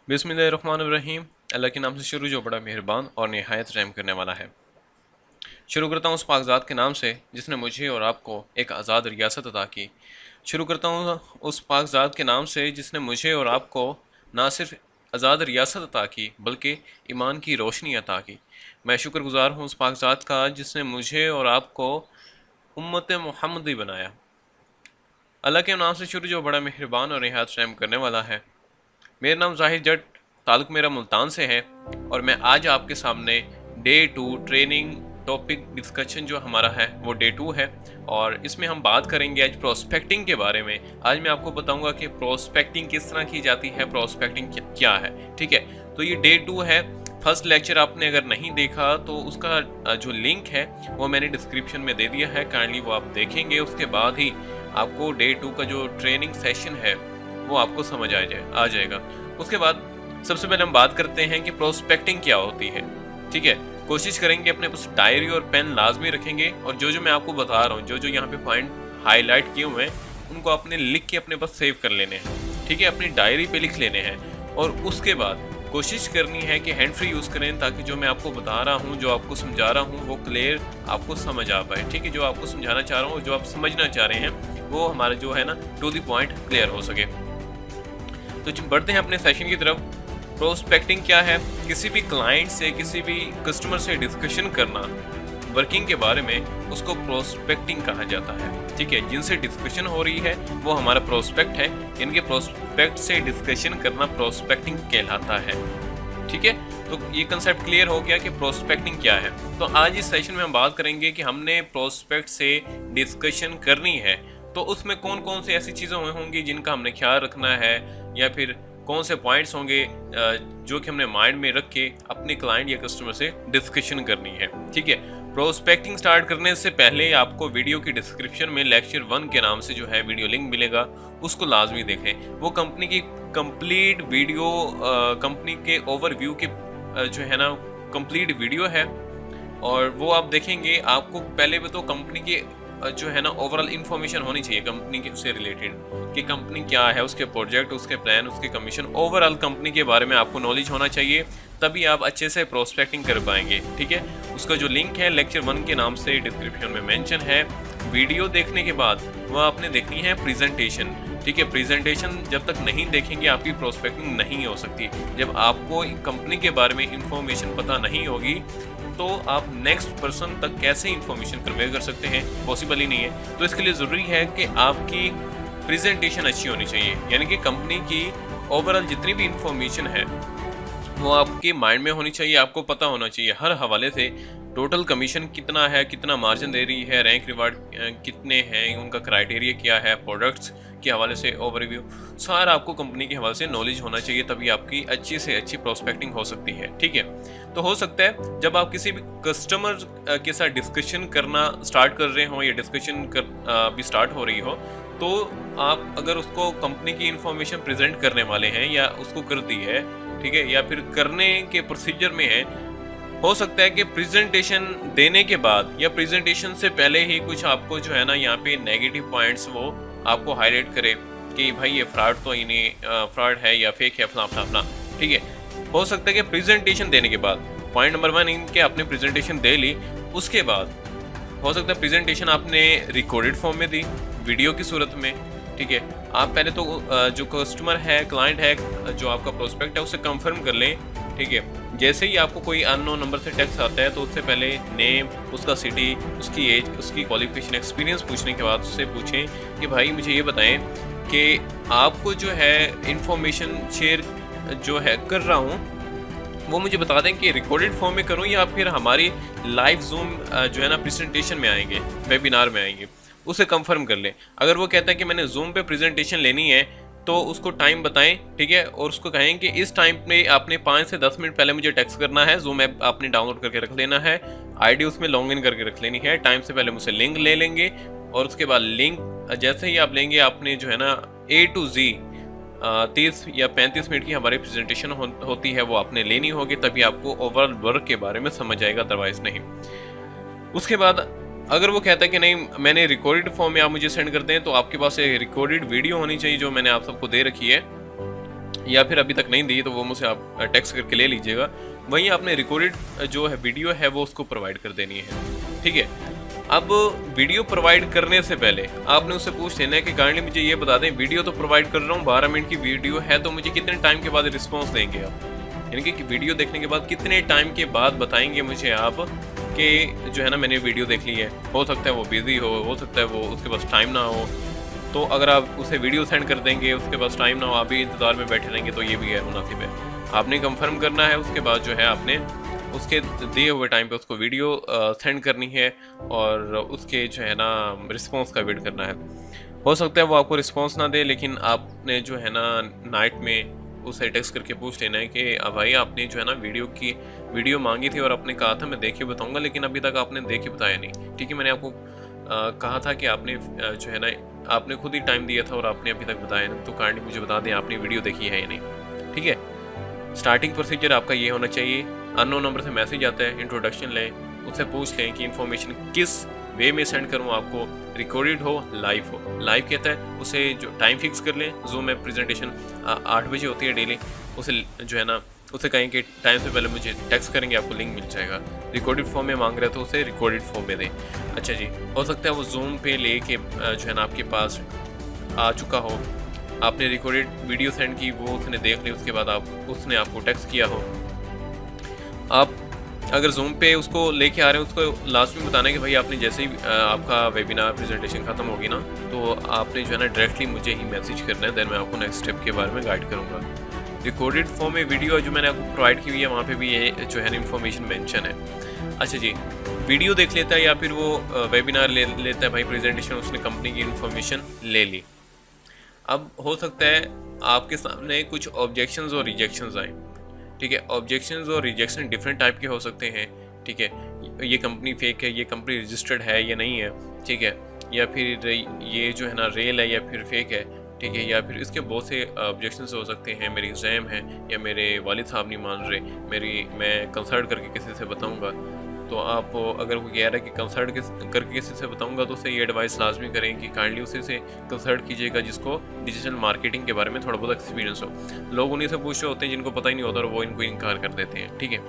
बिस्मिल्लाहिर्रहमानिर्रहीम। अल्लाह के नाम से शुरू जो बड़ा मेहरबान और निहायत रहम करने वाला है। शुरू करता हूँ उस पाकज़ात के नाम से जिसने मुझे और आपको एक आज़ाद रियासत अता की। शुरू करता हूँ उस पाकज़ात के नाम से जिसने मुझे और आपको ना सिर्फ आज़ाद रियासत अता की बल्कि ईमान की रोशनी अता की। मैं शुक्रगुज़ार हूँ उस पाकज़ात का जिसने मुझे और आपको उम्मत मुहम्मदी बनाया। अल्लाह के नाम से शुरू जो बड़ा मेहरबान और निहायत रहम करने वाला है। मेरा नाम जाहिर जट, ताल्लुक़ मेरा मुल्तान से है और मैं आज आपके सामने डे 2 ट्रेनिंग टॉपिक डिस्कशन जो हमारा है वो डे 2 है और इसमें हम बात करेंगे आज प्रोस्पेक्टिंग के बारे में। आज मैं आपको बताऊंगा कि प्रोस्पेक्टिंग किस तरह की जाती है, प्रोस्पेक्टिंग क्या है। ठीक है, तो ये डे 2 है। फर्स्ट लेक्चर आपने अगर नहीं देखा तो उसका जो लिंक है वो मैंने डिस्क्रिप्शन में दे दिया है, काइंडली वो आप देखेंगे। उसके बाद ही आपको डे 2 का जो ट्रेनिंग सेशन है वो आपको समझ आ जाएगा। उसके बाद सबसे पहले हम बात करते हैं कि प्रोस्पेक्टिंग क्या होती है। ठीक है, कोशिश करेंगे अपने पास डायरी और पेन लाजमी रखेंगे और जो मैं आपको बता रहा हूँ, जो यहाँ पे पॉइंट हाईलाइट किए हुए हैं उनको आपने लिख के अपने पास सेव कर लेने हैं। ठीक है, अपनी डायरी पे लिख लेने हैं और उसके बाद कोशिश करनी है कि हैंड फ्री यूज़ करें ताकि जो मैं आपको बता रहा हूँ, जो आपको समझा रहा हूँ वो क्लियर आपको समझ आ पाए। ठीक है, जो आपको समझाना चाह रहा हूँ, जो आप समझना चाह रहे हैं वो हमारा जो है ना टू द पॉइंट क्लियर हो सके। तो बढ़ते हैं अपने सेशन की तरफ। प्रोस्पेक्टिंग क्या है? किसी भी क्लाइंट से, किसी भी कस्टमर से डिस्कशन करना वर्किंग के बारे में, उसको प्रोस्पेक्टिंग कहा जाता है। ठीक है, जिनसे डिस्कशन हो रही है वो हमारा प्रोस्पेक्ट है। इनके प्रोस्पेक्ट से डिस्कशन करना प्रोस्पेक्टिंग कहलाता है। ठीक है, तो ये कंसेप्ट क्लियर हो गया कि प्रोस्पेक्टिंग क्या है। तो आज इस सेशन में हम बात करेंगे कि हमने प्रोस्पेक्ट से डिस्कशन करनी है तो उसमें कौन कौन सी ऐसी चीज़ें होंगी जिनका हमने ख्याल रखना है, या फिर कौन से पॉइंट्स होंगे जो कि हमने माइंड में रख के अपने क्लाइंट या कस्टमर से डिस्कशन करनी है। ठीक है, प्रोस्पेक्टिंग स्टार्ट करने से पहले आपको वीडियो की डिस्क्रिप्शन में लेक्चर 1 के नाम से जो है वीडियो लिंक मिलेगा, उसको लाजमी देखें। वो कंपनी की कंप्लीट वीडियो, कंपनी के ओवरव्यू के जो है ना कंप्लीट वीडियो है और वो आप देखेंगे। आपको पहले भी तो कंपनी की जो है ना ओवरऑल इन्फॉर्मेशन होनी चाहिए कंपनी के से रिलेटेड, कि कंपनी क्या है, उसके प्रोजेक्ट, उसके प्लान, उसके कमीशन, ओवरऑल कंपनी के बारे में आपको नॉलेज होना चाहिए, तभी आप अच्छे से प्रोस्पेक्टिंग कर पाएंगे। ठीक है, उसका जो लिंक है लेक्चर 1 के नाम से डिस्क्रिप्शन में मेंशन है। वीडियो देखने के बाद वह आपने देखनी है प्रेजेंटेशन। ठीक है, प्रेजेंटेशन जब तक नहीं देखेंगे आपकी प्रोस्पेक्टिंग नहीं हो सकती। जब आपको कंपनी के बारे में इंफॉर्मेशन पता नहीं होगी तो आप नेक्स्ट पर्सन तक कैसे इंफॉर्मेशन कन्वे कर सकते हैं? पॉसिबल ही नहीं है। तो इसके लिए ज़रूरी है कि आपकी प्रेजेंटेशन अच्छी होनी चाहिए, यानी कि कंपनी की ओवरऑल जितनी भी इंफॉर्मेशन है वो आपके माइंड में होनी चाहिए। आपको पता होना चाहिए हर हवाले से टोटल कमीशन कितना है, कितना मार्जिन दे रही है, रैंक रिवार्ड कितने हैं, उनका क्राइटेरिया क्या है, प्रोडक्ट्स के हवाले से ओवरव्यू सारा आपको कंपनी के हवाले से नॉलेज होना चाहिए, तभी आपकी अच्छी से अच्छी प्रोस्पेक्टिंग हो सकती है। ठीक है, तो हो सकता है जब आप किसी भी कस्टमर के साथ डिस्कशन करना स्टार्ट कर रहे हो या डिस्कशन भी स्टार्ट हो रही हो, तो आप अगर उसको कंपनी की इंफॉर्मेशन प्रेजेंट करने वाले हैं या उसको कर दी है, ठीक है, या फिर करने के प्रोसीजर में है, हो सकता है कि प्रेजेंटेशन देने के बाद या प्रेजेंटेशन से पहले ही कुछ आपको जो है ना यहाँ पे नेगेटिव पॉइंट्स वो आपको हाईलाइट करे कि भाई ये फ्रॉड तो इन्हें फ्रॉड है या फेक है, फला फला। ठीक है, हो सकता है कि प्रेजेंटेशन देने के बाद पॉइंट नंबर 1 इनके आपने प्रेजेंटेशन दे ली, उसके बाद हो सकता है प्रेजेंटेशन आपने रिकॉर्डेड फॉर्म में दी वीडियो की सूरत में। ठीक है, आप पहले तो जो कस्टमर है, क्लाइंट है, जो आपका प्रोस्पेक्ट है, उसे कंफर्म कर लें। ठीक है, जैसे ही आपको कोई अननोन नंबर से टेक्स्ट आता है तो उससे पहले नेम, उसका सिटी, उसकी एज, उसकी क्वालिफिकेशन, एक्सपीरियंस पूछने के बाद उससे पूछें कि भाई मुझे ये बताएं कि आपको जो है इंफॉर्मेशन शेयर जो है कर रहा हूँ वो मुझे बता दें कि रिकॉर्डेड फॉर्म में करूँ या फिर हमारी लाइव जूम जो है ना प्रेजेंटेशन में आएंगे, वेबिनार में आएंगे, उसे कंफर्म कर लें। अगर वो कहता है कि मैंने जूम पे प्रेजेंटेशन लेनी है तो उसको टाइम बताएं। ठीक है, और उसको कहें कि इस टाइम पे आपने 5 से 10 मिनट पहले मुझे टेक्स्ट करना है, जूम ऐप आपने डाउनलोड करके रख लेना है, आईडी उसमें लॉग इन करके रख लेनी है, टाइम से पहले मुझसे लिंक ले लेंगे और उसके बाद लिंक जैसे ही आप लेंगे आपने जो है ना A to Z 30 या 35 मिनट की हमारी प्रेजेंटेशन होती है वो आपने लेनी होगी, तभी आपको ओवरऑल वर्क के बारे में समझ आएगा, अदरवाइज नहीं। उसके बाद अगर वो कहता है कि नहीं मैंने रिकॉर्डेड फॉर्म में आप मुझे सेंड कर दें, तो आपके पास एक रिकॉर्डेड वीडियो होनी चाहिए जो मैंने आप सबको दे रखी है, या फिर अभी तक नहीं दी तो वो मुझसे आप टेक्स्ट करके ले लीजिएगा। वहीं आपने रिकॉर्डेड जो है वीडियो है वो उसको प्रोवाइड कर देनी है, ठीक है। अब वीडियो प्रोवाइड करने से पहले आपने उससे पूछ लेना है कि काइंडली मुझे ये बता दें, वीडियो तो प्रोवाइड कर रहा हूँ, 12 मिनट की वीडियो है, तो मुझे कितने टाइम के बाद रिस्पॉन्स देंगे आप, यानी कि वीडियो देखने के बाद कितने टाइम के बाद बताएंगे मुझे आप कि जो है ना मैंने वीडियो देख ली है। हो सकता है वो बिज़ी हो सकता है वो उसके पास टाइम ना हो, तो अगर आप उसे वीडियो सेंड कर देंगे, उसके पास टाइम ना हो, आप भी इंतज़ार में बैठे रहेंगे, तो ये भी गैर मुनासिब है। आपने कंफर्म करना है, उसके बाद जो है आपने उसके दिए हुए टाइम पे उसको वीडियो सेंड करनी है और उसके जो है ना रिस्पॉन्स का वेट करना है। हो सकता है वो आपको रिस्पॉन्स ना दे, लेकिन आपने जो है ना नाइट में उसे टेक्स्ट करके पूछ लेना है कि भाई आपने जो है ना वीडियो मांगी थी और आपने कहा था मैं देख के बताऊंगा, लेकिन अभी तक आपने देख के बताया नहीं, ठीक है। मैंने आपको कहा था कि आपने जो है ना आपने खुद ही टाइम दिया था और आपने अभी तक बताया नहीं, तो काइंडली मुझे बता दें आपने वीडियो देखी है या नहीं, ठीक है। स्टार्टिंग प्रोसीजर आपका ये होना चाहिए, अननोन नंबर से मैसेज आता है, इंट्रोडक्शन लें, उससे पूछ लें कि इन्फॉर्मेशन किस वे में सेंड करूँ आपको, रिकॉर्डेड हो, लाइव हो। लाइव कहता है उसे जो टाइम फिक्स कर लें, जूम में प्रेजेंटेशन 8 बजे होती है डेली, उसे जो है ना उसे कहें कि टाइम से पहले मुझे टेक्स्ट करेंगे, आपको लिंक मिल जाएगा। रिकॉर्डेड फॉर्म में मांग रहे तो उसे रिकॉर्डेड फॉर्म में दें। अच्छा जी, हो सकता है वो जूम पे लेके जो है ना आपके पास आ चुका हो, आपने रिकॉर्डेड वीडियो सेंड की, वो उसने देख ली, उसके बाद उसने आपको टेक्स्ट किया हो। आप अगर जूम पे उसको लेके आ रहे हैं, उसको लास्ट में बताना है कि भाई आपने जैसे ही आपका वेबिनार प्रेजेंटेशन ख़त्म होगी ना, तो आपने जो है ना डायरेक्टली मुझे ही मैसेज करना है, देन मैं आपको नेक्स्ट स्टेप के बारे में गाइड करूँगा। रिकॉर्डेड फॉर्म में वीडियो जो मैंने आपको प्रोवाइड की हुई है, वहाँ पे भी ये जो है ना इन्फॉर्मेशन मेंशन है। अच्छा जी, वीडियो देख लेता है या फिर वो वेबिनार ले लेता है, भाई प्रेजेंटेशन उसने कंपनी की इन्फॉर्मेशन ले ली। अब हो सकता है आपके सामने कुछ ऑब्जेक्शंस और रिजेक्शंस आए, ठीक है। ऑब्जेक्शंस और रिजेक्शन डिफरेंट टाइप के हो सकते हैं, ठीक है। ये कंपनी फेक है, ये कंपनी रजिस्टर्ड है या नहीं है, ठीक है, या फिर ये जो है ना रियल है या फिर फेक है, ठीक है, या फिर इसके बहुत से ऑब्जेक्शंस हो सकते हैं, मेरी एग्ज़ाम है या मेरे वालिद साहब नहीं मान रहे, मैं कंसल्ट करके किसी से बताऊंगा। तो आप अगर वो कह रहा है कि कंसल्ट करके किसी से बताऊंगा, तो उसे ये एडवाइस लाजमी करें कि काइंडली उसी से कंसल्ट कीजिएगा जिसको डिजिटल मार्केटिंग के बारे में थोड़ा बहुत एक्सपीरियंस हो। लोग उन्हीं से पूछ रहे होते हैं जिनको पता ही नहीं होता और वो इनको इनकार कर देते हैं, ठीक है।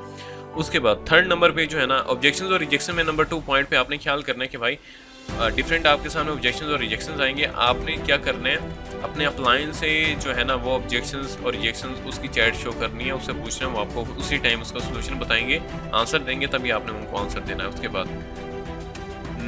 उसके बाद थर्ड नंबर पे जो है ना ऑब्जेक्शंस और रिजेक्शन में नंबर 2 पॉइंट पे आपने ख्याल करना है कि भाई डिफरेंट आपके सामने ऑब्जेक्शंस और रिजेक्शंस आएंगे, आपने क्या करना है, अपने अपलाइन से जो है ना वो ऑब्जेक्शंस और रिजेक्शंस उसकी चैट शो करनी है, उससे पूछना है, वो आपको उसी टाइम उसका सोल्यूशन बताएंगे, आंसर देंगे, तभी आपने उनको आंसर देना है। उसके बाद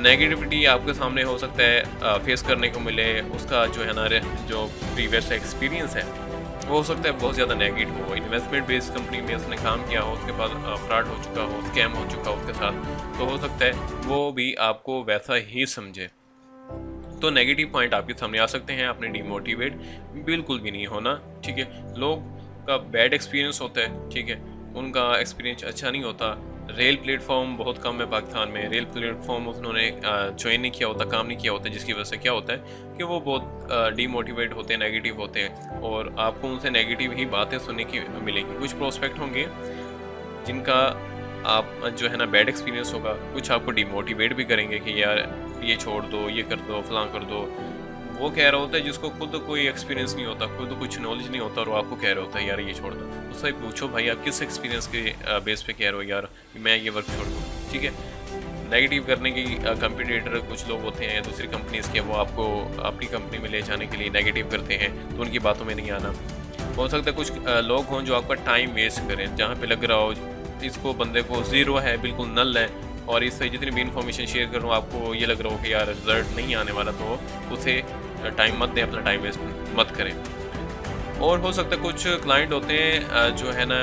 नेगेटिविटी आपके सामने हो सकता है फेस करने को मिले, उसका जो है ना जो प्रीवियस एक्सपीरियंस है वो हो सकता है बहुत ज़्यादा नेगेटिव हो, इन्वेस्टमेंट बेस्ड कंपनी में उसने काम किया हो, उसके बाद फ्रॉड हो चुका हो, स्कैम हो चुका हो उसके साथ, तो हो सकता है वो भी आपको वैसा ही समझे। तो नेगेटिव पॉइंट आपके सामने आ सकते हैं, आपने डिमोटिवेट बिल्कुल भी नहीं होना, ठीक है। लोग का बैड एक्सपीरियंस होता है, ठीक है, उनका एक्सपीरियंस अच्छा नहीं होता। रेल प्लेटफॉर्म बहुत कम है पाकिस्तान में, रेल प्लेटफॉर्म उन्होंने ज्वाइन नहीं किया होता, काम नहीं किया होता, जिसकी वजह से क्या होता है कि वो बहुत डीमोटिवेट होते हैं, नेगेटिव होते हैं, और आपको उनसे नेगेटिव ही बातें सुनने की मिलेंगी। कुछ प्रोस्पेक्ट होंगे जिनका आप जो है ना बैड एक्सपीरियंस होगा, कुछ आपको डिमोटिवेट भी करेंगे कि यार ये छोड़ दो, ये कर दो, फलां कर दो। वो कह रहा होता है जिसको खुद कोई एक्सपीरियंस नहीं होता, खुद कुछ नॉलेज नहीं होता, और वो आपको कह रहा होता है यार ये छोड़ दो। उससे पूछो भाई आप किस एक्सपीरियंस के बेस पे कह रहे हो यार मैं ये वर्क छोड़ दूँ, ठीक है। नेगेटिव करने की कंपटीटर कुछ लोग होते हैं दूसरी कंपनीज़ के, वो आपको अपनी कंपनी में ले जाने के लिए नेगेटिव करते हैं, तो उनकी बातों में नहीं आना। हो सकता है कुछ लोग हों जो आपका टाइम वेस्ट करें, जहाँ पे लग रहा हो इसको बंदे को ज़ीरो है, बिल्कुल नल है, और इससे जितनी भी इन्फॉर्मेशन शेयर करूँ आपको ये लग रहा हो कि यार रिजल्ट नहीं आने वाला, तो उसे टाइम मत दें, अपना टाइम वेस्ट मत करें। और हो सकता है कुछ क्लाइंट होते हैं जो है ना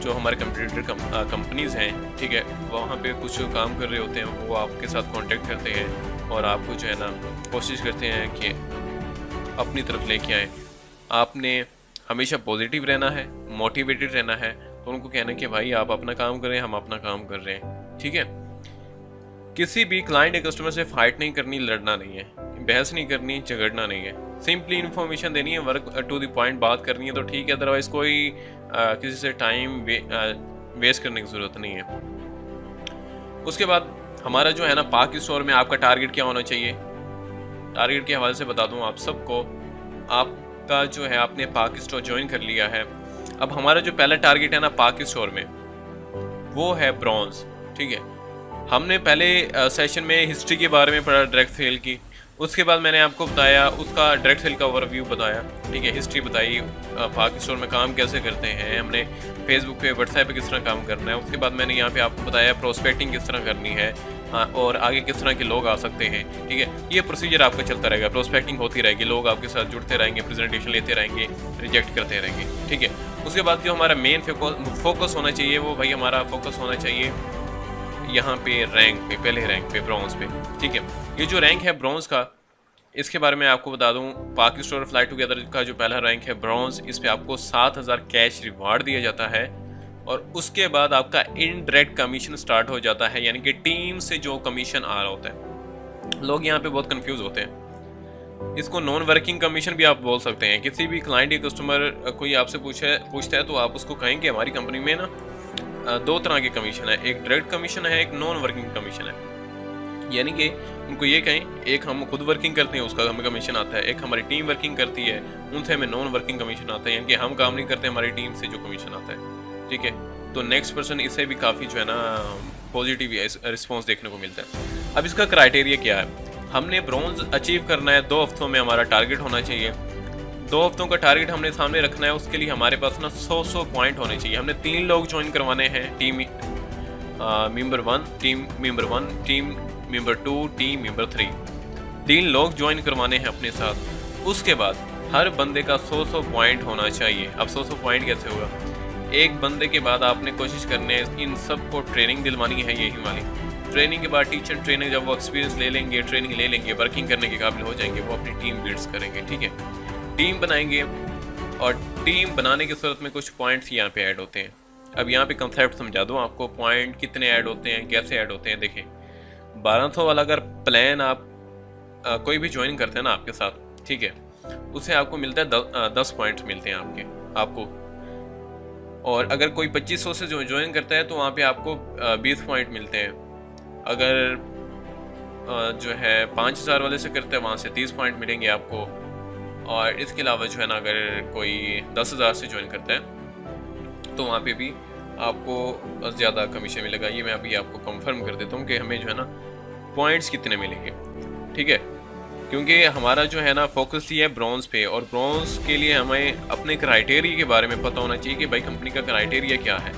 जो हमारे कंप्यूटर कंपनीज़ हैं, ठीक है, वहाँ पे कुछ काम कर रहे होते हैं, वो आपके साथ कांटेक्ट करते हैं और आपको जो है ना कोशिश करते हैं कि अपनी तरफ लेके आएँ। आपने हमेशा पॉजिटिव रहना है, मोटिवेटेड रहना है, तो उनको कहना कि भाई आप अपना काम करें, हम अपना काम कर रहे हैं, ठीक है। किसी भी क्लाइंट या कस्टमर से फाइट नहीं करनी, लड़ना नहीं है, बहस नहीं करनी, झगड़ना नहीं है, सिंपली इन्फॉर्मेशन देनी है, वर्क टू द पॉइंट बात करनी है, तो ठीक है, अदरवाइज़ कोई किसी से टाइम वेस्ट करने की ज़रूरत नहीं है। उसके बाद हमारा जो है ना पाक स्टोर में आपका टारगेट क्या होना चाहिए, टारगेट के हवाले से बता दूं आप सबको, आप आपका जो है आपने पाक स्टोर ज्वाइन कर लिया है। अब हमारा जो पहला टारगेट है ना पाक स्टोर में, वो है ब्रॉन्ज। ठीक है, हमने पहले सेशन में हिस्ट्री के बारे में पढ़ा, डायरेक्ट सेल की। उसके बाद मैंने आपको बताया उसका डायरेक्ट सेल का ओवरव्यू बताया। ठीक है, हिस्ट्री बताई, पाक स्टोर में काम कैसे करते हैं, हमने फेसबुक पे व्हाट्सएप पे किस तरह काम करना है। उसके बाद मैंने यहाँ पे आपको बताया प्रोस्पेक्टिंग किस तरह करनी है, और आगे किस तरह के लोग आ सकते हैं। ठीक है, ये प्रोसीजर आपका चलता रहेगा, प्रोस्पेक्टिंग होती रहेगी, लोग आपके साथ जुड़ते रहेंगे, प्रेजेंटेशन लेते रहेंगे, रिजेक्ट करते रहेंगे। ठीक है, उसके बाद जो हमारा मेन फोकस होना चाहिए, वो भाई हमारा फोकस होना चाहिए यहाँ पे रैंक पे, पहले रैंक पे, ब्रॉन्ज पे। ठीक है, ये जो रैंक है ब्रॉन्ज का, इसके बारे में आपको बता दूं, पाक स्टोर फ्लाई टुगेदर का जो पहला रैंक है ब्रॉन्ज, इस पे आपको 7000 कैश रिवार्ड दिया जाता है। और उसके बाद आपका इनडायरेक्ट कमीशन स्टार्ट हो जाता है, यानी कि टीम से जो कमीशन आ रहा होता है। लोग यहाँ पे बहुत कंफ्यूज होते हैं, इसको नॉन वर्किंग कमीशन भी आप बोल सकते हैं। किसी भी क्लाइंट या कस्टमर कोई आपसे पूछता है तो आप उसको कहेंगे हमारी कंपनी में ना दो तरह के कमीशन है, एक डायरेक्ट कमीशन है, एक नॉन वर्किंग कमीशन है। यानी कि उनको ये कहें, एक हम खुद वर्किंग करते हैं उसका हमें कमीशन आता है, एक हमारी टीम वर्किंग करती है उनसे हमें नॉन वर्किंग कमीशन आता है, यानी कि हम काम नहीं करते, हमारी टीम से जो कमीशन आता है। ठीक है, तो नेक्स्ट पर्सन इससे भी काफ़ी जो है ना पॉजिटिव रिस्पॉन्स देखने को मिलता है। अब इसका क्राइटेरिया क्या है, हमने ब्रॉन्ज अचीव करना है, 2 हफ्तों में हमारा टारगेट होना चाहिए। 2 हफ्तों का टारगेट हमने सामने रखना है, उसके लिए हमारे पास ना 100 पॉइंट होने चाहिए। हमने 3 लोग ज्वाइन करवाने हैं, team member 1, team member 1, team member 2, team member 3। 3 लोग ज्वाइन करवाने हैं अपने साथ। उसके बाद हर बंदे का 100 पॉइंट होना चाहिए। अब 100 पॉइंट कैसे होगा, एक बंदे के बाद आपने कोशिश करनी है इन सब को ट्रेनिंग दिलवानी है, यही वाली ट्रेनिंग के बाद टीचर ट्रेनिंग, जब वो एक्सपीरियंस ले लेंगे, ट्रेनिंग ले लेंगे, वर्किंग करने के काबिल हो जाएंगे, वो अपनी टीम बिल्ड्स करेंगे। ठीक है, टीम बनाएंगे, और टीम बनाने की सूरत में कुछ पॉइंट्स यहाँ पे ऐड होते हैं। अब यहाँ पे कंसेप्ट समझा दूँ आपको, पॉइंट कितने ऐड होते हैं, कैसे ऐड होते हैं। देखें, 1200 वाला अगर प्लान आप कोई भी ज्वाइन करते हैं ना आपके साथ, ठीक है, उससे आपको मिलता है 10 पॉइंट्स मिलते हैं आपको। और अगर कोई 2500 से जो ज्वाइन करता है तो वहाँ पे आपको 20 पॉइंट मिलते हैं। अगर जो है 5000 वाले से करते हैं, वहाँ से 30 पॉइंट मिलेंगे आपको। और इसके अलावा जो है ना, अगर कोई 10,000 से ज्वाइन करता है तो वहाँ पे भी आपको ज़्यादा कमीशन मिलेगा। ये मैं अभी आपको कंफर्म कर देता हूँ कि हमें जो है ना पॉइंट्स कितने मिलेंगे। ठीक है, क्योंकि हमारा जो है ना फोकस ये है ब्रॉन्ज पे, और ब्रॉन्ज के लिए हमें अपने क्राइटेरिया के बारे में पता होना चाहिए कि भाई कंपनी का क्राइटेरिया क्या है।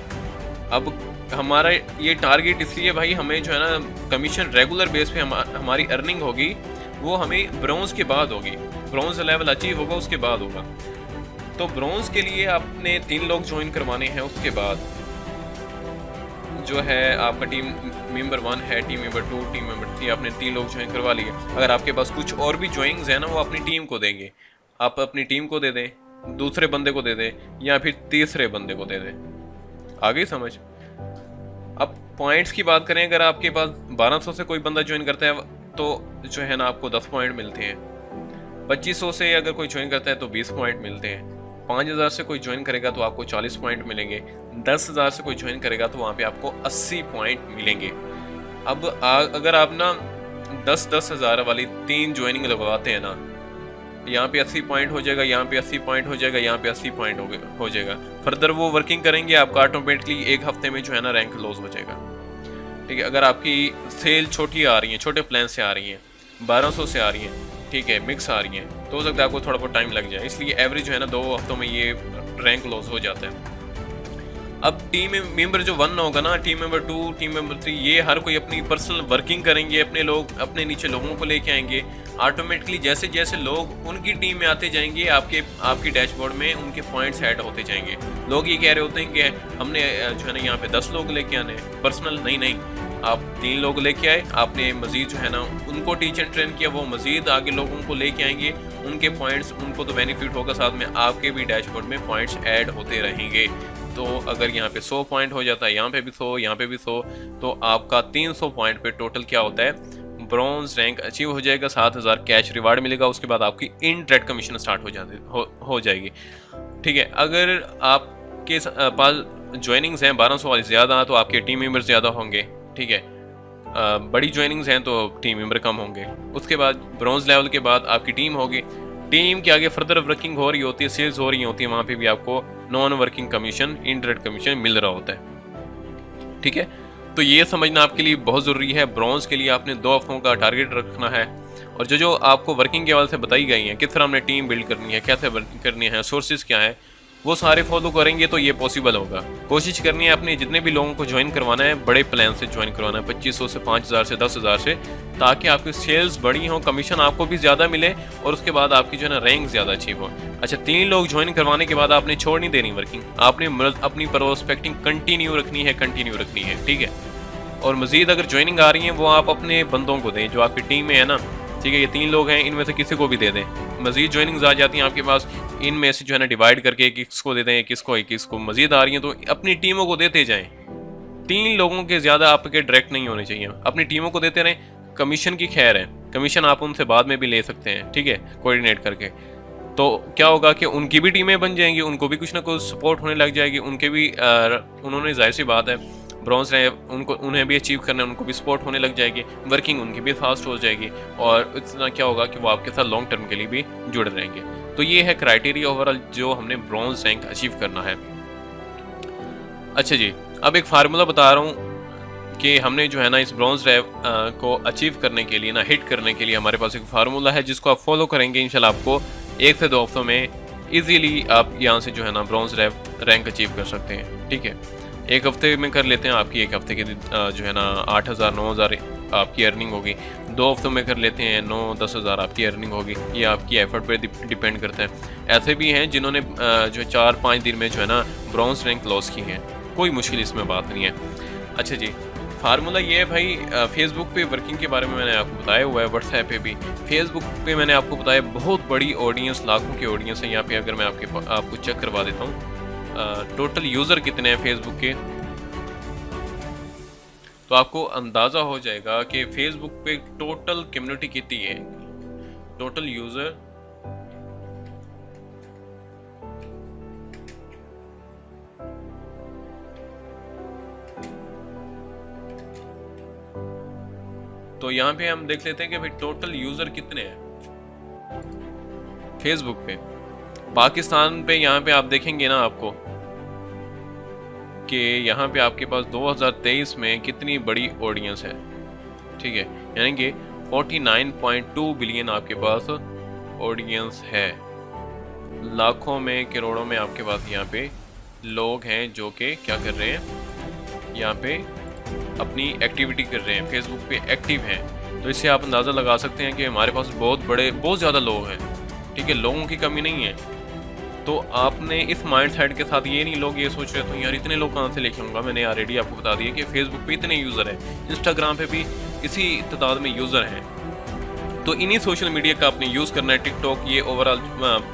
अब हमारा ये टारगेट इसलिए भाई, हमें जो है ना कमीशन रेगुलर बेस पे हमारी अर्निंग होगी, वो हमें ब्रॉन्ज के बाद होगी। ब्रॉन्ज लेवल अचीव होगा उसके बाद होगा। तो ब्रॉन्ज के लिए आपने 3 लोग ज्वाइन करवाने हैं। उसके बाद जो है आपका टीम मेंबर 1 है, टीम मेंबर 2, टीम मेंबर 3, आपने 3 लोग ज्वाइन करवा लिए। अगर आपके पास कुछ और भी ज्वाइनिंग्स है ना, वो अपनी टीम को देंगे। आप अपनी टीम को दे दें, दूसरे बंदे को दे दें, या फिर तीसरे बंदे को दे दें। आ गई समझ। अब पॉइंट्स की बात करें, अगर आपके पास 1200 से कोई बंदा ज्वाइन करता है तो जो है ना आपको 10 पॉइंट मिलते हैं। 2500 से अगर कोई ज्वाइन करता है तो 20 पॉइंट मिलते हैं। 5000 से कोई ज्वाइन करेगा तो आपको 40 पॉइंट मिलेंगे। 10,000 से कोई ज्वाइन करेगा तो वहाँ पे आपको 80 पॉइंट मिलेंगे। अब अगर आप ना 10-10 हज़ार वाली 3 ज्वाइनिंग लगवाते हैं ना, यहाँ पे 80 पॉइंट हो जाएगा, यहाँ पे 80 पॉइंट हो जाएगा, यहाँ पे 80 पॉइंट हो जाएगा। फर्दर वो वर्किंग करेंगे, आपका ऑटोमेटिकली 1 हफ्ते में जो है ना रैंक लॉस हो जाएगा। ठीक है, अगर आपकी सेल छोटी आ रही है, छोटे प्लान से आ रही हैं, 1200 से आ रही हैं, ठीक है, मिक्स आ रही हैं, तो हो सकता है आपको थोड़ा बहुत टाइम लग जाए। इसलिए एवरेज जो है ना 2 हफ्तों में ये रैंक लॉस हो जाता है। अब टीम मेंबर जो 1 होगा ना, टीम मेंबर 2, टीम मेंबर 3, ये हर कोई अपनी पर्सनल वर्किंग करेंगे, अपने लोग अपने नीचे लोगों को लेके आएंगे। ऑटोमेटिकली जैसे जैसे लोग उनकी टीम में आते जाएंगे, आपके डैशबोर्ड में उनके पॉइंट्स ऐड होते जाएंगे। लोग ये कह रहे होते हैं कि हमने जो है ना यहाँ पे 10 लोग लेके आने पर्सनल, नहीं, आप 3 लोग लेके आए, आपने मजीद जो है ना उनको टीचर ट्रेन किया, वो मजीद आगे लोगों को लेके आएंगे, उनके पॉइंट्स उनको तो बेनिफिट होगा, साथ में आपके भी डैशबोर्ड में पॉइंट्स ऐड होते रहेंगे। तो अगर यहाँ पे 100 पॉइंट हो जाता है, यहाँ पे भी 100, यहाँ पे भी 100, तो आपका 300 पॉइंट पे टोटल क्या होता है, ब्रॉन्ज रैंक अचीव हो जाएगा। 7000 कैश रिवार्ड मिलेगा। उसके बाद आपकी इनडायरेक्ट कमीशन स्टार्ट हो जाएगी। ठीक है, अगर आपके पास ज्वाइनिंग्स हैं 1200 वाली ज़्यादा, तो आपके टीम मेंबर ज़्यादा होंगे। ठीक है, बड़ी ज्वाइनिंग्स हैं तो टीम मेंबर कम होंगे। उसके बाद ब्रॉन्ज लेवल के बाद आपकी टीम होगी, टीम के आगे फर्दर वर्किंग हो रही होती है, सेल्स हो रही होती है, वहाँ पे भी आपको non working commission, indirect commission मिल रहा होता है। ठीक है, तो ये समझना आपके लिए बहुत ज़रूरी है। ब्रॉन्ज के लिए आपने 2 हफ्तों का टारगेट रखना है, और जो आपको वर्किंग के हवाले से बताई गई हैं, किस तरह हमने टीम बिल्ड करनी है, कैसे करनी है, सोर्सेज क्या है, वो सारे फॉलो करेंगे तो ये पॉसिबल होगा। कोशिश करनी है अपने जितने भी लोगों को ज्वाइन करवाना है, बड़े प्लान से ज्वाइन करवाना है, 2500 से 5000 से 10,000 से, ताकि आपकी सेल्स बड़ी हों, कमीशन आपको भी ज़्यादा मिले, और उसके बाद आपकी जो है ना रैंक ज़्यादा अचीव हो। अच्छा, 3 लोग ज्वाइन करवाने के बाद आपने छोड़ नहीं देनी वर्किंग, आपने अपनी प्रोस्पेक्टिंग कंटिन्यू रखनी है। ठीक है, और मज़ीद अगर ज्वाइनिंग आ रही है वो आप अपने बंदों को दें जो आपकी टीम में है ना। ठीक है, ये 3 लोग हैं, इनमें से किसी को भी दे दें। मज़ीद ज्वाइनिंग्स आ जाती हैं आपके पास, इनमें से जो है ना डिवाइड करके किसको दे दें, किसको मज़ीद आ रही हैं तो अपनी टीमों को देते जाएं। 3 लोगों के ज़्यादा आपके डायरेक्ट नहीं होने चाहिए, अपनी टीमों को देते रहें। कमीशन की खैर है, कमीशन आप उनसे बाद में भी ले सकते हैं, ठीक है, कोऑर्डिनेट करके। तो क्या होगा कि उनकी भी टीमें बन जाएंगी, उनको भी कुछ ना कुछ सपोर्ट होने लग जाएगी, उनके भी उन्होंने जाहिर सी बात है ब्रॉन्ज रहे, उन्हें भी अचीव करना है, उनको भी सपोर्ट होने लग जाएगी, वर्किंग उनकी भी फास्ट हो जाएगी, और इतना क्या होगा कि वो आपके साथ लॉन्ग टर्म के लिए भी जुड़े रहेंगे। तो ये है क्राइटेरिया ओवरऑल जो हमने ब्रॉन्ज रैंक अचीव करना है। अच्छा जी, अब एक फार्मूला बता रहा हूँ कि हमने जो है ना इस ब्रॉन्ज रैंक को अचीव करने के लिए ना, हिट करने के लिए हमारे पास एक फार्मूला है जिसको आप फॉलो करेंगे, इंशाल्लाह आपको 1 से 2 हफ्तों में इजीली आप यहाँ से जो है ना ब्रॉन्ज रैंक अचीव कर सकते हैं। ठीक है, 1 हफ्ते में कर लेते हैं, आपकी 1 हफ्ते की जो है ना 8,000 9,000 आपकी अर्निंग होगी। 2 हफ्तों में कर लेते हैं 9-10,000 आपकी अर्निंग होगी। ये आपकी एफर्ट पे डिपेंड करता है। ऐसे भी हैं जिन्होंने जो 4-5 दिन में जो है ना ब्रॉन्ज रैंक लॉस की है, कोई मुश्किल इसमें बात नहीं है। अच्छा जी, फार्मूला ये है भाई, फेसबुक पे वर्किंग के बारे में मैंने आपको बताया हुआ है, व्हाट्सएप पे भी, फेसबुक पे मैंने आपको बताया बहुत बड़ी ऑडियंस, लाखों की ऑडियंस है। यहाँ पे अगर मैं आपको चेक करवा देता हूँ टोटल यूज़र कितने हैं फेसबुक के, तो आपको अंदाज़ा हो जाएगा कि फेसबुक पे टोटल कम्युनिटी कितनी है, टोटल यूज़र तो यहाँ पे हम देख लेते हैं कि भाई टोटल यूज़र कितने हैं फेसबुक पे। पाकिस्तान पे यहाँ पे आप देखेंगे ना आपको कि यहाँ पे आपके पास 2023 में कितनी बड़ी ऑडियंस है। ठीक है, यानी कि 49.2 बिलियन आपके पास ऑडियंस है। लाखों में, करोड़ों में आपके पास यहाँ पे लोग हैं जो कि क्या कर रहे हैं, यहाँ पे अपनी एक्टिविटी कर रहे हैं, फेसबुक पे एक्टिव हैं। तो इससे आप अंदाज़ा लगा सकते हैं कि हमारे पास बहुत ज़्यादा लोग हैं। ठीक है, लोगों की कमी नहीं है। तो आपने इस माइंड सेट के साथ, ये नहीं लोग ये सोच रहे तो यार इतने लोग कहाँ से लेके आऊँगा, मैंने ऑलरेडी आपको बता दिया कि फेसबुक पे इतने यूज़र हैं, इंस्टाग्राम पे भी इसी तादाद में यूज़र हैं। तो इन्हीं सोशल मीडिया का आपने यूज़ करना है, टिकटॉक, ये ओवरऑल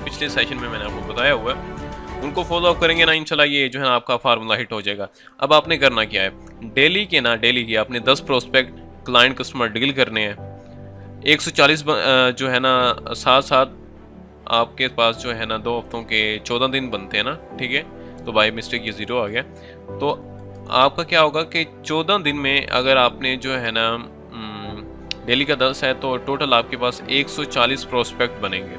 पिछले सेशन में मैंने आपको बताया हुआ है, उनको फॉलो अप करेंगे ना, इंशाल्लाह ये जो है ना आपका फार्मूला हिट हो जाएगा। अब आपने करना क्या है, डेली की आपने 10 प्रोस्पेक्ट क्लाइंट कस्टमर डील करने हैं। 140 जो है ना, साथ साथ आपके पास जो है ना 2 हफ्तों के 14 दिन बनते हैं ना। ठीक है, तो बाय मिस्टेक ये 0 आ गया। तो आपका क्या होगा कि 14 दिन में अगर आपने जो है ना डेली का 10 है तो टोटल आपके पास 140 प्रोस्पेक्ट बनेंगे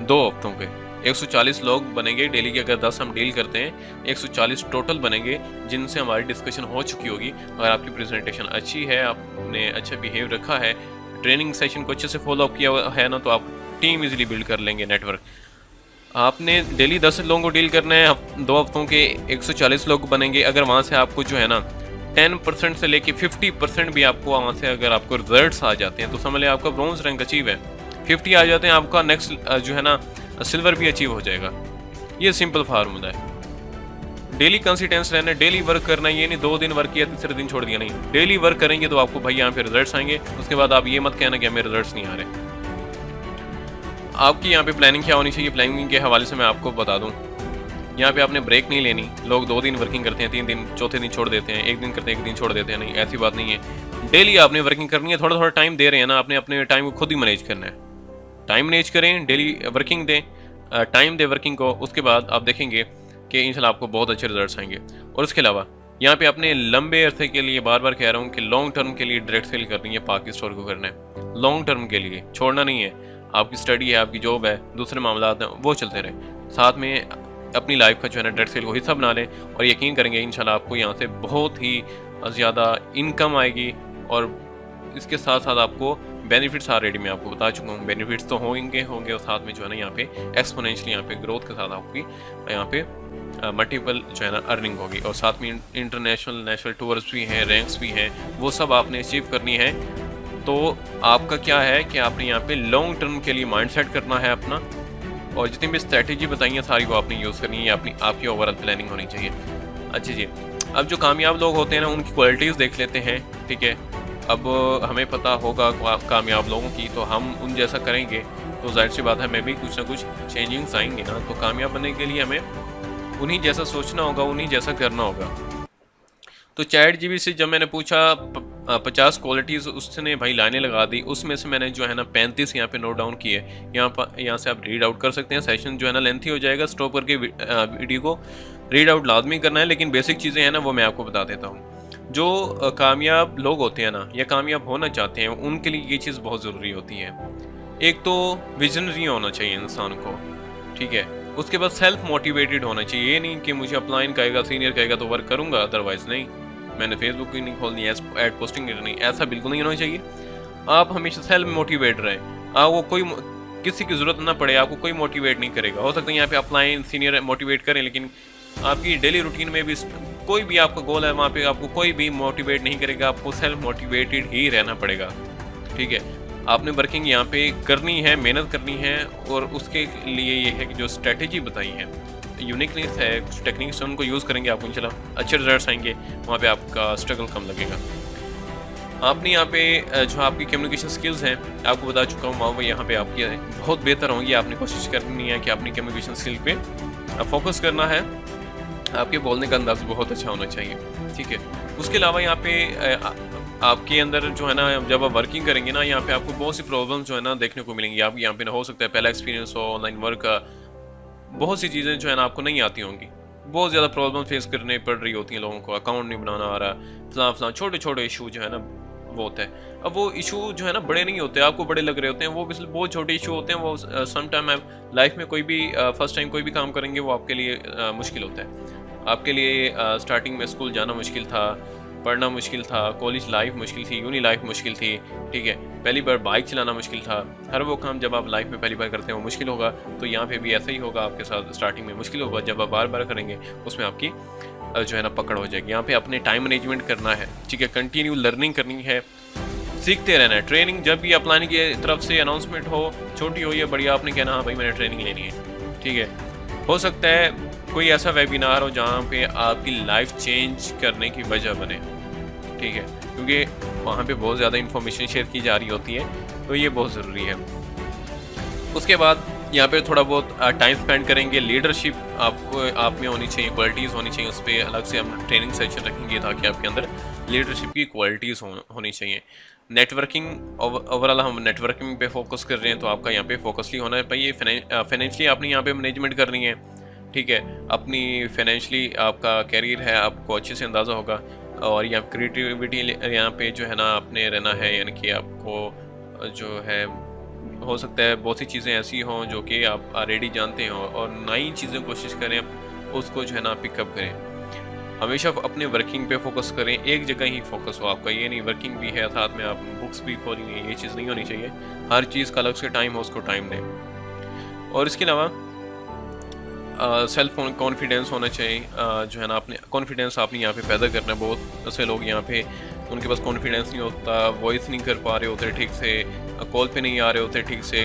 2 हफ्तों के। 140 लोग बनेंगे डेली के, अगर 10 हम डील करते हैं 140 टोटल बनेंगे, जिनसे हमारी डिस्कशन हो चुकी होगी। अगर आपकी प्रेजेंटेशन अच्छी है, आपने अच्छा बिहेव रखा है, ट्रेनिंग सेशन को अच्छे से फॉलो अप किया है ना, तो आप टीम इजीली बिल्ड कर लेंगे, नेटवर्क। आपने डेली 10 लोगों को डील करना है, 2 हफ्तों के 140 लोग बनेंगे। अगर वहाँ से आपको जो है ना 10% से लेके 50% भी आपको वहाँ से अगर आपको रिजल्ट्स आ जाते हैं तो समझ लें आपका ब्रॉन्ज रैंक अचीव है। 50 आ जाते हैं, आपका नेक्स्ट जो है ना सिल्वर भी अचीव हो जाएगा। ये सिंपल फार्मूला है। डेली कंसिस्टेंस रहना है, डेली वर्क करना है। ये नहीं 2 दिन वर्क किया तीसरे दिन छोड़ दिया, नहीं, डेली वर्क करेंगे तो आपको भाई यहाँ पे रिजल्ट्स आएंगे। उसके बाद आप ये मत कहना कि हमें रिजल्ट्स नहीं आ रहे। आपकी यहाँ पे प्लानिंग क्या होनी चाहिए, प्लानिंग के हवाले से मैं आपको बता दूँ। यहाँ पे आपने ब्रेक नहीं लेनी। लोग 2 दिन वर्किंग करते हैं, 3 दिन, चौथे दिन छोड़ देते हैं, 1 दिन करते हैं, 1 दिन छोड़ देते हैं। नहीं, ऐसी बात नहीं है। डेली आपने वर्किंग करनी है। थोड़ा थोड़ा टाइम दे रहे हैं ना, आपने अपने टाइम को खुद ही मैनेज करना है। टाइम मैनेज करें, डेली वर्किंग दें, टाइम दे वर्किंग को। उसके बाद आप देखेंगे कि इंशाल्लाह आपको बहुत अच्छे रिजल्ट्स आएंगे। और उसके अलावा यहाँ पे अपने लंबे अरसे के लिए, बार बार कह रहा हूँ कि लॉन्ग टर्म के लिए डायरेक्ट सेल करनी है, पाकि स्टोर को करना है लॉन्ग टर्म के लिए, छोड़ना नहीं है। आपकी स्टडी है, आपकी जॉब है, दूसरे मामलात हैं, वो चलते रहें। साथ में अपनी लाइफ का जो है ना डेट सेल को हिस्सा बना लें और यकीन करेंगे इंशाल्लाह आपको यहाँ से बहुत ही ज़्यादा इनकम आएगी। और इसके साथ साथ आपको बेनिफिट्स ऑलरेडी मैं आपको बता चुका हूँ, बेनिफिट्स तो होंगे और साथ में जो है ना यहाँ पे एक्सपोनेंशियली यहाँ पे ग्रोथ के साथ आपकी यहाँ पे मल्टीपल जो है ना अर्निंग होगी। और साथ में इंटरनेशनल नेशनल टूर्स भी हैं, रैंक्स भी हैं, वो सब आपने अचीव करनी है। तो आपका क्या है कि आपने यहाँ पे लॉन्ग टर्म के लिए माइंड सेट करना है अपना, और जितनी भी स्ट्रैटेजी बताई है सारी वो आपने यूज़ करनी है, आपकी ओवरऑल प्लानिंग होनी चाहिए। अच्छा जी, अब जो कामयाब लोग होते हैं ना उनकी क्वालिटीज़ देख लेते हैं, ठीक है। अब हमें पता होगा कामयाब लोगों की, तो हम उन जैसा करेंगे तो जाहिर सी बात है हमें भी कुछ ना कुछ चेंजिंग्स आएंगे ना। तो कामयाब बनने के लिए हमें उन्हीं जैसा सोचना होगा, उन्हीं जैसा करना होगा। तो ChatGPT से जब मैंने पूछा 50 क्वालिटीज़, उसने भाई लाइनें लगा दी, उसमें से मैंने जो है ना 35 यहाँ पे नोट डाउन किए। यहाँ से आप रीड आउट कर सकते हैं। सेशन जो है ना लेंथी हो जाएगा, स्टॉप करके वीडियो को रीड आउट लाजमी करना है, लेकिन बेसिक चीज़ें हैं ना वो मैं आपको बता देता हूँ। जो कामयाब लोग होते हैं ना या कामयाब होना चाहते हैं, उनके लिए ये चीज़ बहुत ज़रूरी होती है। एक तो विजनरी होना चाहिए इंसान को, ठीक है। उसके बाद सेल्फ मोटिवेटेड होना चाहिए। ये नहीं कि मुझे अपलाइन कहेगा, सीनियर कहेगा तो वर्क करूंगा, अदरवाइज नहीं। मैंने फेसबुक ही नहीं खोलनी, ऐड पोस्टिंग नहीं, ऐसा बिल्कुल नहीं होना चाहिए। आप हमेशा सेल्फ मोटिवेट रहें, आपको कोई किसी की ज़रूरत ना पड़े, आपको कोई मोटिवेट नहीं करेगा। हो सकता है यहाँ पे अपलाइन सीनियर मोटिवेट करें, लेकिन आपकी डेली रूटीन में भी कोई भी आपका गोल है, वहाँ पे आपको कोई भी मोटिवेट नहीं करेगा, आपको सेल्फ मोटिवेटेड ही रहना पड़ेगा, ठीक है। आपने वर्किंग यहाँ पे करनी है, मेहनत करनी है, और उसके लिए ये है कि जो स्ट्रेटेजी बताई है, यूनिकनेस है, कुछ टेक्निक्स उनको यूज़ करेंगे, आपको इंशाल्लाह अच्छे रिजल्ट्स आएंगे, वहाँ पे आपका स्ट्रगल कम लगेगा। आपने यहाँ पे जो आपकी कम्युनिकेशन स्किल्स हैं, आपको बता चुका हूँ, वो यहाँ पे आपकी बहुत बेहतर होंगी। आपने कोशिश करनी है कि अपनी कम्युनिकेशन स्किल पे फोकस करना है, आपके बोलने का अंदाज बहुत अच्छा होना चाहिए, ठीक है। उसके अलावा यहाँ पे आपके अंदर जो है ना, जब आप वर्किंग करेंगे ना, यहाँ पे आपको बहुत सी प्रॉब्लम्स जो है ना देखने को मिलेंगी। आप यहाँ पे हो सकता है पहला एक्सपीरियंस हो ऑनलाइन वर्क का, बहुत सी चीज़ें जो है ना आपको नहीं आती होंगी, बहुत ज़्यादा प्रॉब्लम फेस करने पड़ रही होती हैं लोगों को, अकाउंट नहीं बनाना आ रहा, फलां छोटे छोटे इशू जो है ना वो होता है। अब वो इशू जो है ना बड़े नहीं होते, आपको बड़े लग रहे होते हैं, वो बहुत छोटे इशू होते हैं। वो सम टाइम आप लाइफ में कोई भी फर्स्ट टाइम कोई भी काम करेंगे, वो आपके लिए मुश्किल होता है। आपके लिए स्टार्टिंग में स्कूल जाना मुश्किल था, पढ़ना मुश्किल था, कॉलेज लाइफ मुश्किल थी, यूनी लाइफ मुश्किल थी, ठीक है। पहली बार बाइक चलाना मुश्किल था। हर वो काम जब आप लाइफ में पहली बार करते हैं वो मुश्किल होगा, तो यहाँ पे भी ऐसा ही होगा आपके साथ। स्टार्टिंग में मुश्किल होगा, जब आप बार बार करेंगे उसमें आपकी जो है ना पकड़ हो जाएगी। यहाँ पे अपने टाइम मैनेजमेंट करना है, ठीक है, कंटिन्यू लर्निंग करनी है, सीखते रहना है। ट्रेनिंग जब भी अपलाने की तरफ से अनाउंसमेंट हो, छोटी हो या बड़ी, आपने कहना हाँ भाई मैंने ट्रेनिंग लेनी है, ठीक है। हो सकता है कोई ऐसा वेबिनार हो जहाँ पे आपकी लाइफ चेंज करने की वजह बने, ठीक है, क्योंकि वहाँ पे बहुत ज़्यादा इन्फॉर्मेशन शेयर की जा रही होती है, तो ये बहुत ज़रूरी है। उसके बाद यहाँ पे थोड़ा बहुत टाइम स्पेंड करेंगे। लीडरशिप आप में होनी चाहिए, क्वालिटीज़ होनी चाहिए, उस पर अलग से हम ट्रेनिंग सेशन रखेंगे ताकि आपके अंदर लीडरशिप की क्वालिटीज़ होनी चाहिए। नेटवर्किंग, ओवरऑल हम नेटवर्किंग पे फोकस कर रहे हैं, तो आपका यहाँ पे फोकसली होना है भाई। फाइनेंशियली आपने यहाँ पे मैनेजमेंट करनी है, ठीक है। अपनी फाइनेंशियली आपका कैरियर है, आपको अच्छे से अंदाज़ा होगा। और यहाँ क्रिएटिविटी यहाँ पे जो है ना आपने रहना है, यानी कि आपको जो है हो सकता है बहुत सी चीज़ें ऐसी हों जो कि आप ऑलरेडी जानते हो, और नई चीज़ें कोशिश करें उसको जो है ना पिकअप करें। हमेशा अपने वर्किंग पे फोकस करें, एक जगह ही फोकस हो आपका। ये नहीं वर्किंग भी है साथ में आप बुक्स भी खोलेंगे, ये चीज़ नहीं होनी चाहिए। हर चीज़ का अलग से टाइम हो, उसको टाइम दें। और इसके अलावा सेल्फ कॉन्फिडेंस होना चाहिए, जो है ना आपने कॉन्फिडेंस आपने यहाँ पे पैदा करना है। बहुत से लोग यहाँ पे उनके पास कॉन्फिडेंस नहीं होता, वॉइस नहीं कर पा रहे होते ठीक से, कॉल पे नहीं आ रहे होते ठीक से,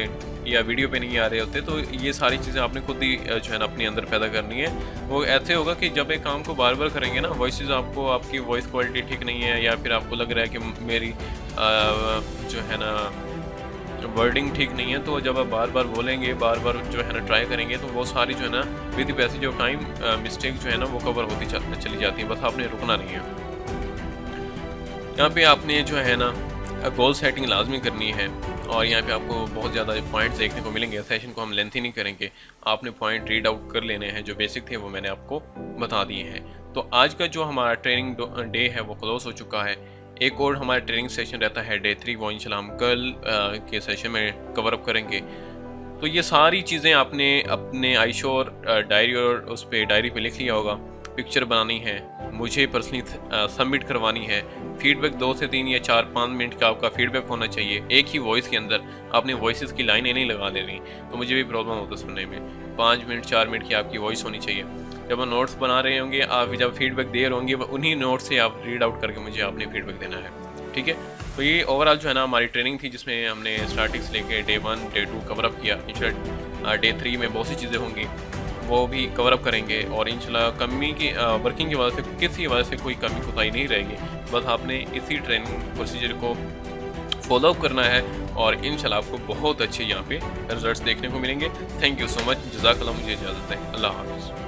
या वीडियो पे नहीं आ रहे होते। तो ये सारी चीज़ें आपने खुद ही जो है ना अपने अंदर पैदा करनी है। वो ऐसे होगा कि जब एक काम को बार बार करेंगे ना, वॉइस आपको, आपकी वॉइस क्वालिटी ठीक नहीं है, या फिर आपको लग रहा है कि मेरी जो है ना वर्डिंग ठीक नहीं है, तो जब आप बार बार बोलेंगे, बार बार जो है ना ट्राई करेंगे, तो वो सारी जो है ना with the passage of time mistake जो है ना वो कवर होती चली जाती है। बस आपने रुकना नहीं है। यहाँ पे आपने जो है ना गोल सेटिंग लाजमी करनी है, और यहाँ पे आपको बहुत ज़्यादा पॉइंट्स देखने को मिलेंगे। सेशन को हम लेंथी नहीं करेंगे, आपने पॉइंट रीड आउट कर लेने हैं, जो बेसिक थे वो मैंने आपको बता दिए हैं। तो आज का जो हमारा ट्रेनिंग डे है वो क्लोज हो चुका है। एक और हमारा ट्रेनिंग सेशन रहता है डे 3, वो इंशाल्लाह हम कल के सेशन में कवर अप करेंगे। तो ये सारी चीज़ें आपने अपने आईशोर डायरी और उस पर डायरी पे लिख लिया होगा। पिक्चर बनानी है, मुझे पर्सनली सबमिट करवानी है। फीडबैक 2 से 3 या 4-5 मिनट का आपका फीडबैक होना चाहिए। एक ही वॉइस के अंदर आपने वॉइसेस की लाइनें नहीं लगा देनी, तो मुझे भी प्रॉब्लम होता है सुनने में। 5 मिनट 4 मिनट की आपकी वॉइस होनी चाहिए। जब आप नोट्स बना रहे होंगे, आप जब फीडबैक दे रहे होंगे, उन्हीं नोट्स से आप रीड आउट करके मुझे आपने फीडबैक देना है, ठीक है। तो ये ओवरऑल जो है ना हमारी ट्रेनिंग थी, जिसमें हमने स्टार्टिंग से लेके डे 1 डे 2 कवर अप किया। इंशाल्लाह डे 3 में बहुत सी चीज़ें होंगी, वो भी कवर अप करेंगे। और इंशाल्लाह कमी की वर्किंग की वजह से, किसी वजह से कोई कमी कोताही नहीं रहेगी। बस आपने इसी ट्रेनिंग प्रोसीजर को फॉलो अप करना है और इंशाल्लाह आपको बहुत अच्छे यहाँ पे रिजल्ट्स देखने को मिलेंगे। थैंक यू सो मच, जज़ाकल्लाह। मुझे इजाज़त है, अल्लाह हाफ़िज़।